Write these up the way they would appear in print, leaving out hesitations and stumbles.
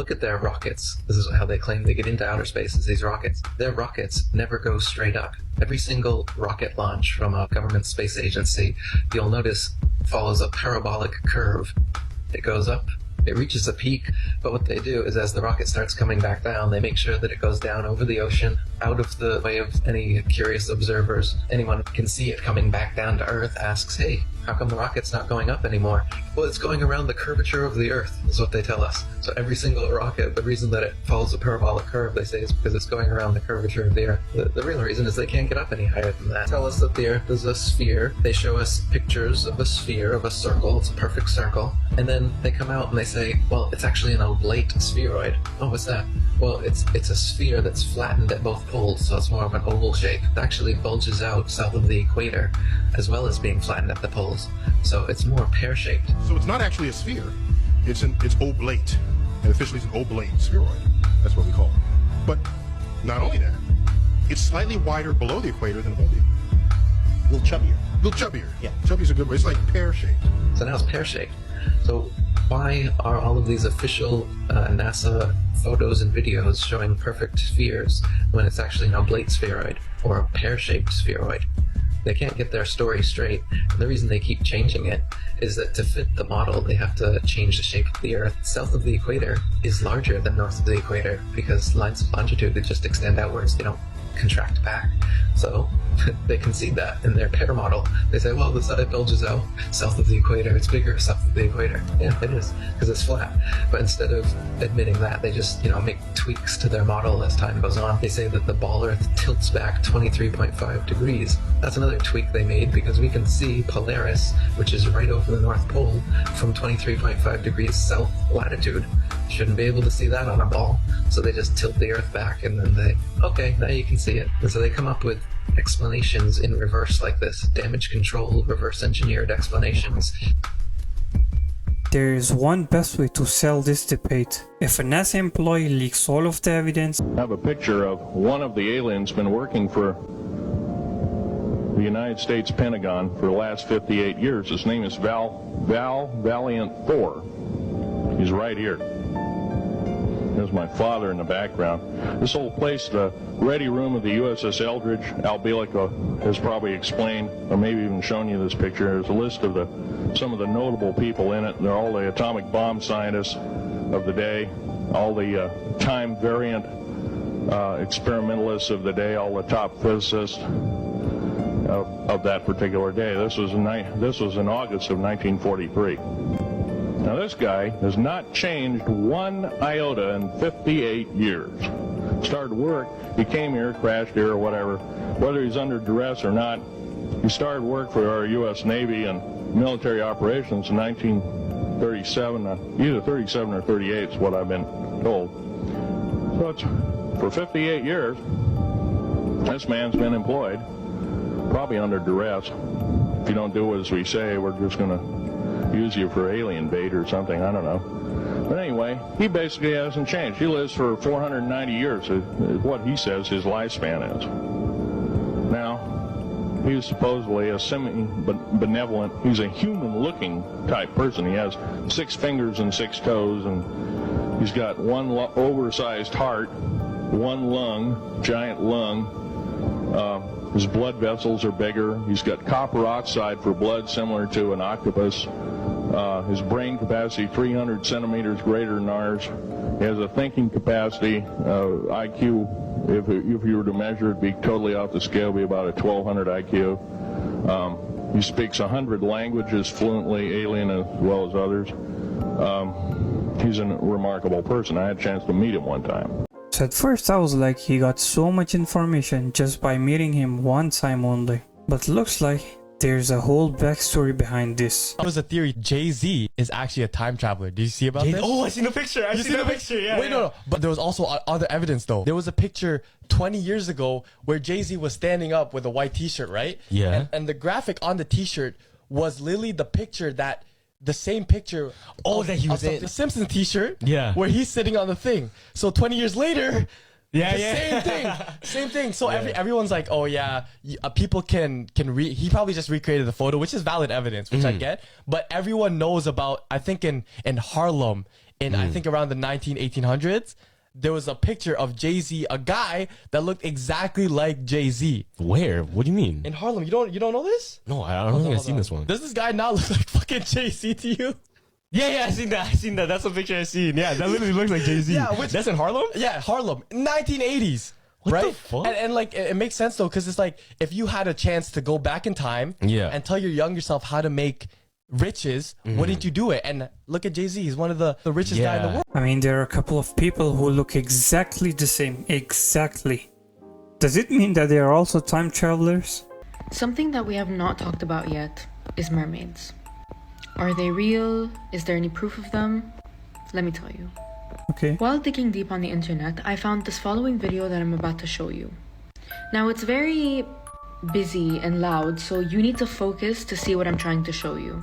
Look at their rockets. This is how they claim they get into outer space, is these rockets. Their rockets never go straight up. Every single rocket launch from a government space agency, you'll notice, follows a parabolic curve. It goes up, it reaches a peak, but what they do is as the rocket starts coming back down, they make sure that it goes down over the ocean, out of the way of any curious observers. Anyone can see it coming back down to Earth, asks, hey, how come the rocket's not going up anymore? Well, it's going around the curvature of the Earth, is what they tell us. So every single rocket, the reason that it follows a parabolic curve, they say, is because it's going around the curvature of the Earth. The real reason is they can't get up any higher than that. Tell us that the Earth is a sphere. They show us pictures of a sphere, of a circle. It's a perfect circle. And then they come out and they say, well, it's actually an oblate spheroid. Oh, what's that? Well, it's a sphere that's flattened at both poles, so it's more of an oval shape. It actually bulges out south of the equator, as well as being flattened at the poles. So it's more pear-shaped. So it's not actually a sphere. It's oblate. And officially it's an oblate spheroid. That's what we call it. But not only that, it's slightly wider below the equator than above the equator. A little chubbier. A little chubbier. Yeah. Chubby's a good word. It's like pear-shaped. So now it's pear-shaped. So why are all of these official NASA photos and videos showing perfect spheres when it's actually an oblate spheroid or a pear-shaped spheroid? They can't get their story straight. And the reason they keep changing it is that to fit the model, they have to change the shape of the Earth. South of the equator is larger than north of the equator because lines of longitude that just extend outwards, they don't contract back. So they concede that in their pear model. They say, well, the side bulges out south of the equator. It's bigger south of the equator. Yeah, it is, because it's flat. But instead of admitting that, they just, make tweaks to their model as time goes on. They say that the ball Earth tilts back 23.5 degrees. That's another tweak they made because we can see Polaris, which is right over the North Pole, from 23.5 degrees south latitude. Shouldn't be able to see that on a ball. So they just tilt the Earth back and then okay, now you can see it. And so they come up with explanations in reverse like this. Damage control, reverse engineered explanations. There is one best way to sell this debate. If a NASA employee leaks all of the evidence, I have a picture of one of the aliens been working for the United States Pentagon for the last 58 years. His name is Val Valiant Thor. He's right here. There's my father in the background. This old place, the ready room of the USS Eldridge, Al Bielek has probably explained, or maybe even shown you this picture. There's a list of some of the notable people in it. They're all the atomic bomb scientists of the day, all the time variant experimentalists of the day, all the top physicists of that particular day. This was in August of 1943. Now this guy has not changed one iota in 58 years. Started work, he came here, crashed here or whatever, whether he's under duress or not. He started work for our U.S. Navy and military operations in 1937, either 37 or 38 is what I've been told. So it's for 58 years, this man's been employed, probably under duress. If you don't do as we say, we're just going to use you for alien bait or something, I don't know. But anyway, he basically hasn't changed. He lives for 490 years, is what he says his lifespan is. Now, he's supposedly a semi-benevolent, he's a human-looking type person. He has 6 fingers and 6 toes, and he's got one oversized heart, one lung, giant lung. His blood vessels are bigger. He's got copper oxide for blood, similar to an octopus. His brain capacity 300 centimeters greater than ours. He has a thinking capacity, IQ, if you were to measure it, be totally off the scale, be about a 1200 IQ. He speaks 100 languages fluently, alien as well as others. He's a remarkable person. I had a chance to meet him one time. so at first I was like, he got so much information just by meeting him one time only. But looks like there's a whole backstory behind this. There was a theory Jay-Z is actually a time traveler. Did you see about this? Oh, I seen the picture. I seen the picture. Yeah. Wait, no. But there was also other evidence though. There was a picture 20 years ago where Jay-Z was standing up with a white t-shirt, right? Yeah. And the graphic on the t-shirt was literally the picture that the same picture that he was in the Simpsons t-shirt. Yeah. Where he's sitting on the thing. So 20 years later, Yeah. Same thing. So everyone's like, oh yeah, people can read. He probably just recreated the photo, which is valid evidence, which I get. But everyone knows about. I think in Harlem, in I think around the 1800s, there was a picture of Jay-Z, a guy that looked exactly like Jay-Z Where? What do you mean? in Harlem. You don't know this? No, I don't think I've seen this one. Does this guy not look like fucking Jay-Z to you? Yeah, I seen that. That's the picture I seen. Yeah, that literally looks like Jay-Z. Yeah, That's in Harlem? Yeah, Harlem, 1980s. What right? the fuck? And like it makes sense though, because it's like if you had a chance to go back in time and tell your younger self how to make riches, wouldn't you do it? And look at Jay-Z, he's one of the richest guy in the world. I mean, there are a couple of people who look exactly the same. Exactly. Does it mean that they are also time travelers? Something that we have not talked about yet is mermaids. Are they real? Is there any proof of them? Let me tell you. Okay. While digging deep on the internet, I found this following video that I'm about to show you. Now it's very busy and loud, so you need to focus to see what I'm trying to show you.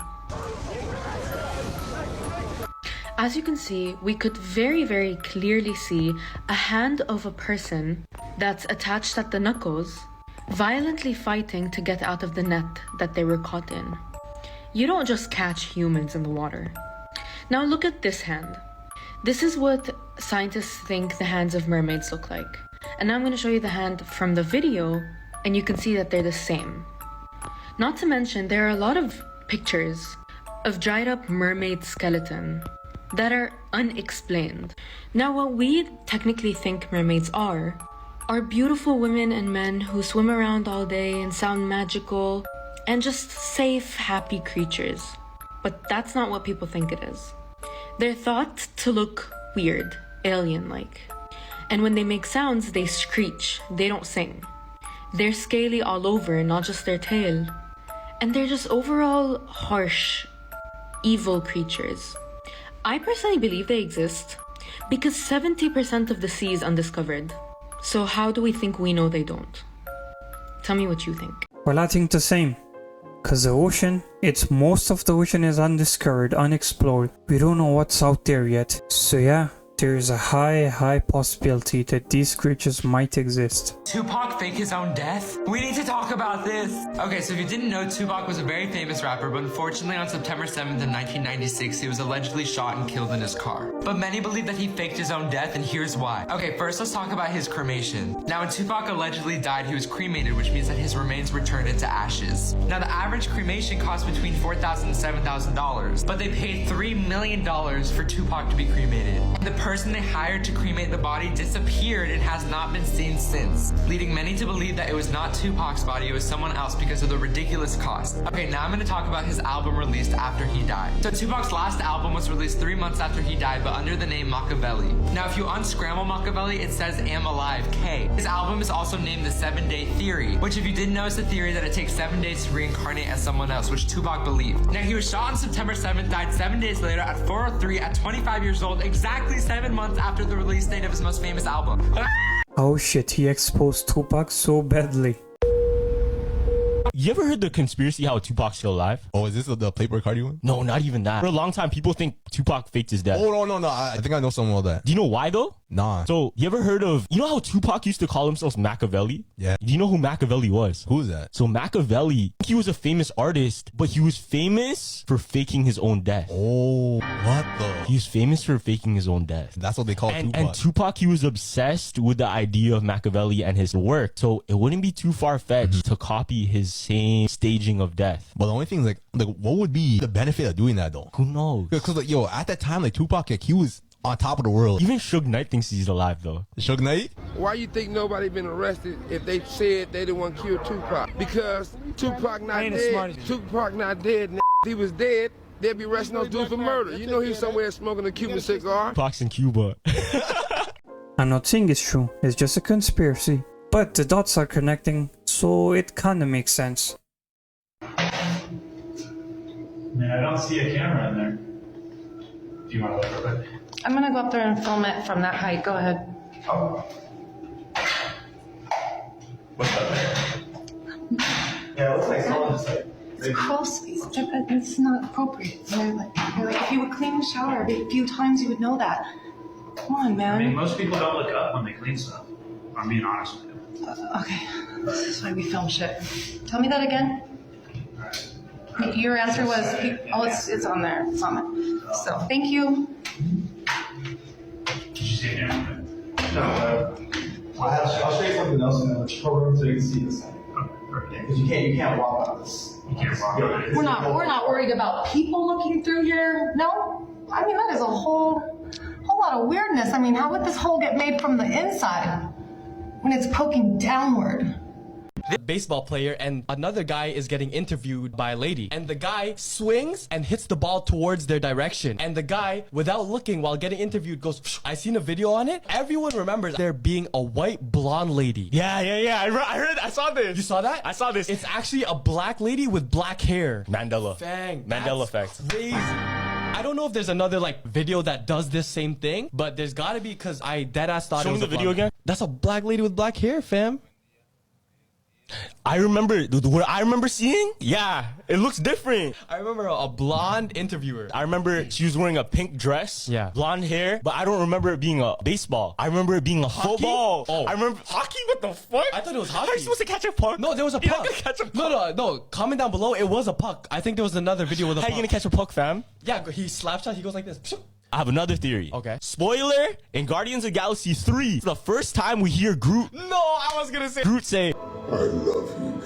As you can see, we could very, very clearly see a hand of a person that's attached at the knuckles, violently fighting to get out of the net that they were caught in. You don't just catch humans in the water. Now look at this hand. This is what scientists think the hands of mermaids look like. And now I'm going to show you the hand from the video, and you can see that they're the same. Not to mention, there are a lot of pictures of dried up mermaid skeleton that are unexplained. Now, what we technically think mermaids are beautiful women and men who swim around all day and sound magical and just safe, happy creatures. But that's not what people think it is. They're thought to look weird, alien-like. And when they make sounds, they screech, they don't sing. They're scaly all over, not just their tail. And they're just overall harsh, evil creatures. I personally believe they exist because 70% of the sea is undiscovered. So how do we think we know they don't? Tell me what you think. Well, I think the same. Cause the ocean, most of the ocean is undiscovered, unexplored. We don't know what's out there yet. So yeah, there is a high possibility that these creatures might exist. Tupac faked his own death? We need to talk about this. Okay, so if you didn't know, Tupac was a very famous rapper, but unfortunately on September 7th of 1996, he was allegedly shot and killed in his car. But many believe that he faked his own death, and here's why. Okay, first let's talk about his cremation. Now, when Tupac allegedly died, he was cremated, which means that his remains were turned into ashes. Now, the average cremation cost between $4,000 and $7,000, but they paid $3 million for Tupac to be cremated. The person they hired to cremate the body disappeared and has not been seen since, leading many to believe that it was not Tupac's body, it was someone else because of the ridiculous cost. Okay, now I'm going to talk about his album released after he died. So Tupac's last album was released 3 months after he died, but under the name Machiavelli. Now, if you unscramble Machiavelli, it says Am Alive K. His album is also named The 7-Day Theory, which if you didn't know is the theory that it takes 7 days to reincarnate as someone else, which Tupac believed. Now, he was shot on September 7th, died 7 days later at 4:03 at 25 years old, exactly 7 months after the release date of his most famous album. Oh shit, he exposed Tupac so badly. You ever heard the conspiracy how Tupac's still alive? Oh, is this the Playboy Cardi one? No, not even that. For a long time, people think Tupac faked his death. Oh, no. I think I know something about that. Do you know why though? Nah. So, you ever heard of, you know how Tupac used to call himself Machiavelli? Yeah. Do you know who Machiavelli was? Who is that? So Machiavelli, he was a famous artist, but he was famous for faking his own death. Oh, what the? He was famous for faking his own death. That's what they call Tupac. And Tupac, he was obsessed with the idea of Machiavelli and his work. So it wouldn't be too far-fetched to copy his same staging of death. But the only thing is like what would be the benefit of doing that though? Who knows? Because like, yo, at that time, like Tupac, like, he was on top of the world. Even Suge Knight thinks he's alive though. Suge Knight? Why you think nobody been arrested if they said they didn't want to kill Tupac? Because Tupac not dead. Tupac not dead. If he was dead, they'd be arresting those dudes for murder. You know he was somewhere smoking a Cuban cigar. Tupac's in Cuba. I'm not saying it's true, it's just a conspiracy. But the dots are connecting, so it kinda makes sense. Man, I don't see a camera in there. Do you want to look real quick? I'm gonna go up there and film it from that height. Go ahead. Oh. What's up there? Yeah, it looks like someone just like... It's crawl space. It's not appropriate. You're like, if you would clean the shower a few times, you would know that. Come on, man. I mean, most people don't look up when they clean stuff. I'm being honest with you. Okay. This is why we film shit. Tell me that again. Your answer was, oh, it's on there. It's on there. So, thank you. camera. I'll show you something else in the program so you can see this. Because you can't walk on this. You can't walk on it. We're not worried about people looking through here. No, I mean that is a whole lot of weirdness. I mean, how would this hole get made from the inside when it's poking downward? Baseball player, and another guy is getting interviewed by a lady, and the guy swings and hits the ball towards their direction, and the guy, without looking while getting interviewed, goes, "Psh, I seen a video on it." Everyone remembers there being a white blonde lady. Yeah. I saw this. You saw that? I saw this. It's actually a black lady with black hair. Mandela. Mandela That's effect. crazy. I don't know if there's another like video that does this same thing, but there's gotta be, because I deadass thought Show it me was the a video blonde. again. That's a black lady with black hair, fam. I remember what I remember seeing. Yeah, it looks different. I remember a blonde interviewer. I remember she was wearing a pink dress, Yeah. blonde hair, but I don't remember it being a baseball. I remember it being a football. Oh. I remember hockey. What the fuck? I thought it was How are hockey. you supposed to catch a puck? No, there was a You're puck. not gonna catch a puck. No. Comment down below. It was a puck. I think there was another video with a How puck. you gonna catch a puck, fam? Yeah, he slap shot. He goes like this. I have another theory. Okay. Spoiler: in Guardians of the Galaxy 3, it's the first time we hear Groot. No, I was gonna say Groot say, I love you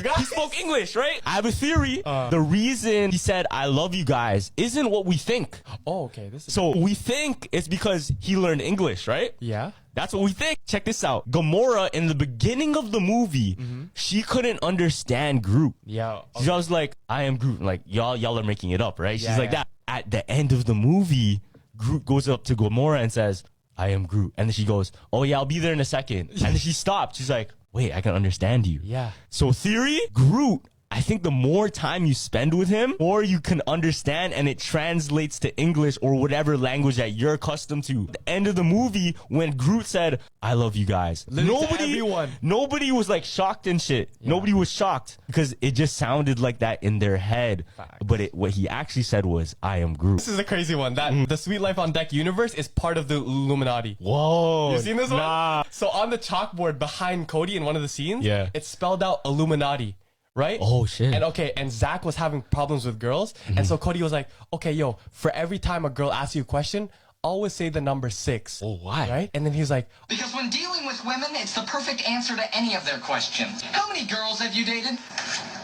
guys. he spoke English, right? I have a theory. The reason he said "I love you guys" isn't what we think. Oh, okay. This is So we think it's because he learned English, right? yeah. That's what we think. Check this out. Gamora, in the beginning of the movie, she couldn't understand Groot. Yeah. She was like, "I am Groot." Like, y'all are making it up, right? Yeah, She's like yeah. that. At the end of the movie, Groot goes up to Gamora and says, "I am Groot." And then she goes, "Oh yeah, I'll be there in a second." And then she stopped. She's like, "Wait, I can understand you." Yeah. So theory, Groot, I think the more time you spend with him, more you can understand, and it translates to English or whatever language that you're accustomed to. At the end of the movie, when Groot said, "I love you guys," Literally to everyone. nobody was like shocked and shit. Nobody was shocked because it just sounded like that in their head. But what he actually said was, "I am Groot." This is a crazy one. That the Sweet Life on Deck universe is part of the Illuminati. Whoa. You seen this Nah. one? So on the chalkboard behind Cody in one of the scenes, Yeah. it's spelled out Illuminati. Right? Oh, shit. And Zach was having problems with girls. And so Cody was like, "Okay, yo, for every time a girl asks you a question, always say the number 6. Oh, why? Right? And then he was like, Because when dealing with women, it's the perfect answer to any of their questions. How many girls have you dated?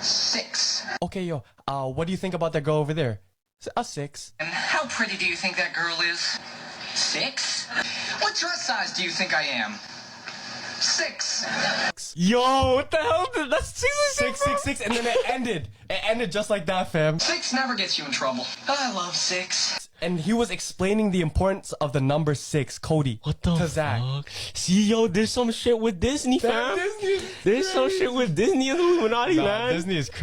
6. "Okay, yo, what do you think about that girl over there?" "A 6. And how pretty do you think that girl is? 6. What dress size do you think I am? 6. Yo, what the hell? That's 666, and then it ended. It ended just like that, fam. 6 never gets you in trouble. I love 6. And he was explaining the importance of the number 6, Cody, to Zach. See, yo, there's some shit with Disney, fam. There's some shit with Disney and Illuminati, man. Disney is crazy.